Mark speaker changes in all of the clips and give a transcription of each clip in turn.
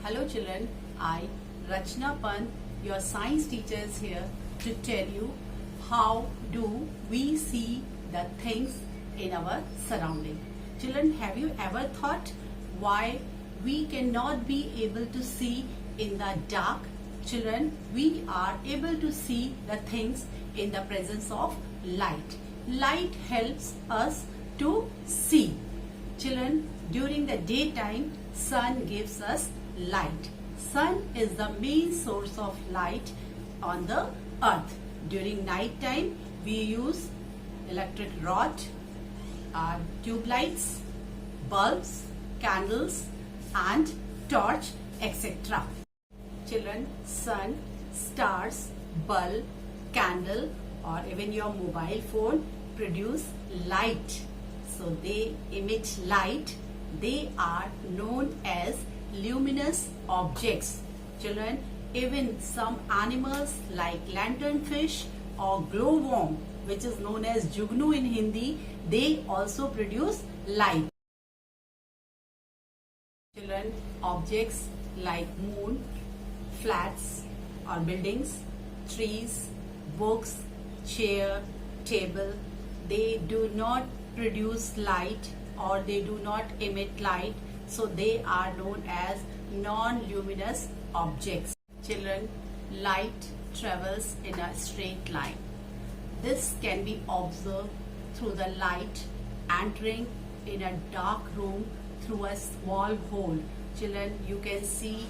Speaker 1: Hello children, I Rachna Pant, your science teacher is here to tell you how do we see the things in our surrounding. Children, have you ever thought why we cannot be able to see in the dark? Children, we are able to see the things in the presence of light. Light helps us to see. Children, during the daytime, sun gives us light. Sun is the main source of light on the earth. During night time, we use electric rod, tube lights, bulbs, candles and torch, etc. Children, sun, stars, bulb, candle or even your mobile phone produce light. So they emit light. They are known as luminous objects. Children, even some animals like lanternfish or glowworm, which is known as jugnu in Hindi, they also produce light. Children, objects like moon, flats or buildings, trees, books, chair, table, they do not produce light or they do not emit light, so they are known as non-luminous objects. Children, light travels in a straight line. This can be observed through the light entering in a dark room through a small hole. Children, you can see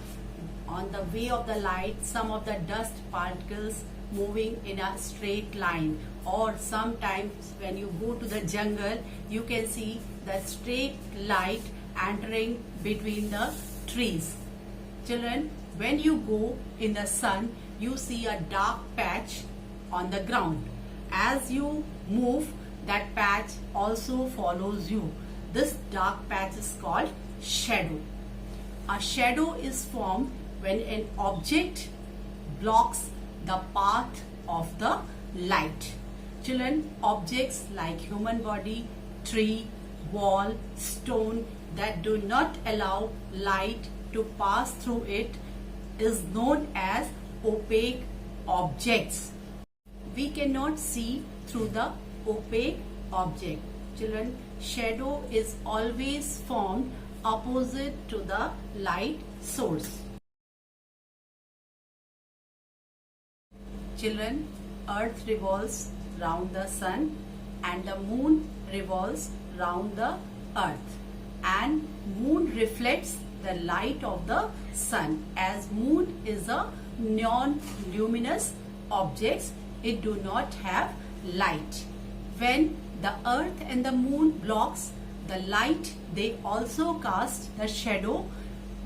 Speaker 1: on the way of the light some of the dust particles moving in a straight line, or sometimes when you go to the jungle you can see the straight light entering between the trees. Children, when you go in the sun you see a dark patch on the ground. As you move, that patch also follows you. This dark patch is called shadow. A shadow is formed when an object blocks the path of the light. Children, objects like human body, tree, wall, stone that do not allow light to pass through it is known as opaque objects. We cannot see through the opaque object. Children, shadow is always formed opposite to the light source. Children, earth revolves round the sun and the moon revolves round the earth, and moon reflects the light of the sun. As moon is a non-luminous object, it do not have light. When the earth and the moon blocks the light, they also cast the shadow.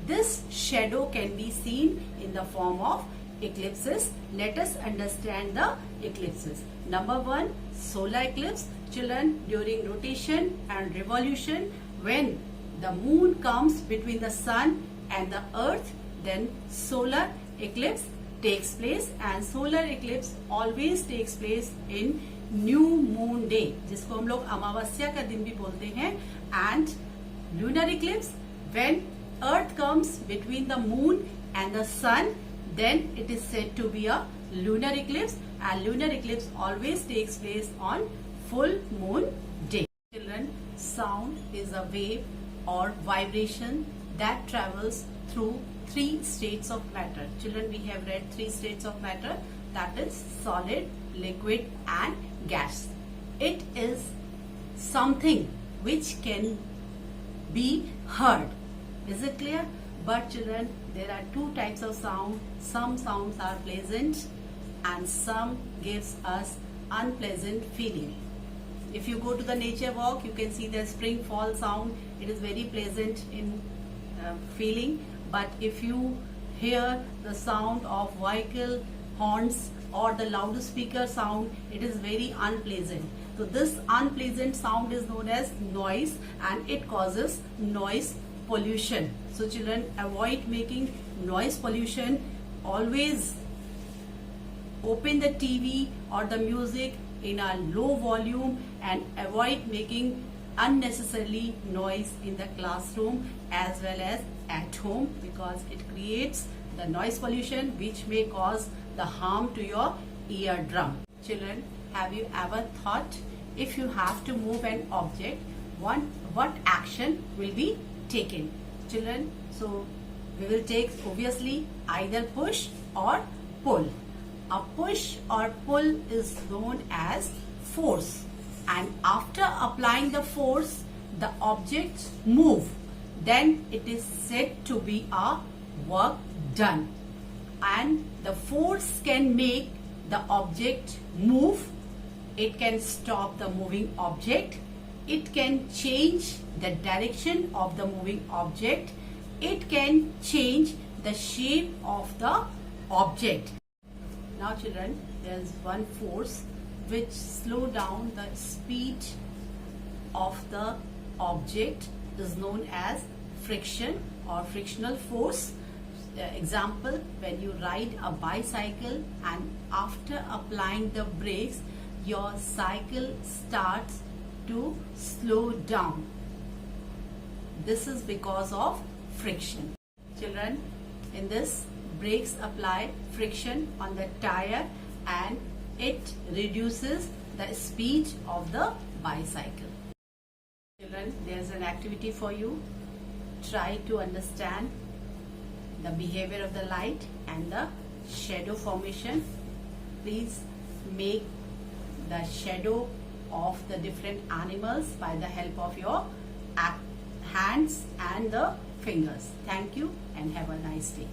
Speaker 1: This shadow can be seen in the form of eclipses. Let us understand the eclipses. Number one, solar eclipse. Children, during rotation and revolution, when the moon comes between the sun and the earth, then solar eclipse takes place, and solar eclipse always takes place in new moon day, जिसको हम लोग अमावस्या का दिन भी बोलते हैं. And lunar eclipse, when earth comes between the moon and the sun, then it is said to be a lunar eclipse, and lunar eclipse always takes place on full moon day. Children, sound is a wave or vibration that travels through three states of matter. Children, we have read three states of matter, that is solid, liquid and gas. It is something which can be heard. Is it clear? But children, there are two types of sound. Some sounds are pleasant and some gives us unpleasant feeling. If you go to the nature walk, you can see the spring fall sound. It is very pleasant in feeling. But if you hear the sound of vehicle horns or the loudspeaker sound, it is very unpleasant. So this unpleasant sound is known as noise, and it causes noise pollution. So children, avoid making noise pollution. Always open the TV or the music in a low volume and avoid making unnecessarily noise in the classroom as well as at home because it creates the noise pollution which may cause the harm to your eardrum. Children, have you ever thought if you have to move an object, what action will be taken? Children, so we will take obviously either push or pull. A push or pull is known as force, and after applying the force the object move, then it is said to be a work done. And the force can make the object move, it can stop the moving object, it can change the direction of the moving object, it can change the shape of the object. Now children, there is one force which slow down the speed of the object is known as friction or frictional force. Example, when you ride a bicycle and after applying the brakes your cycle starts to slow down. This is because of friction. Children, in this brakes apply friction on the tire and it reduces the speed of the bicycle. Children, there is an activity for you. Try to understand the behavior of the light and the shadow formation. Please make the shadow of the different animals by the help of your hands and the fingers. Thank you and have a nice day.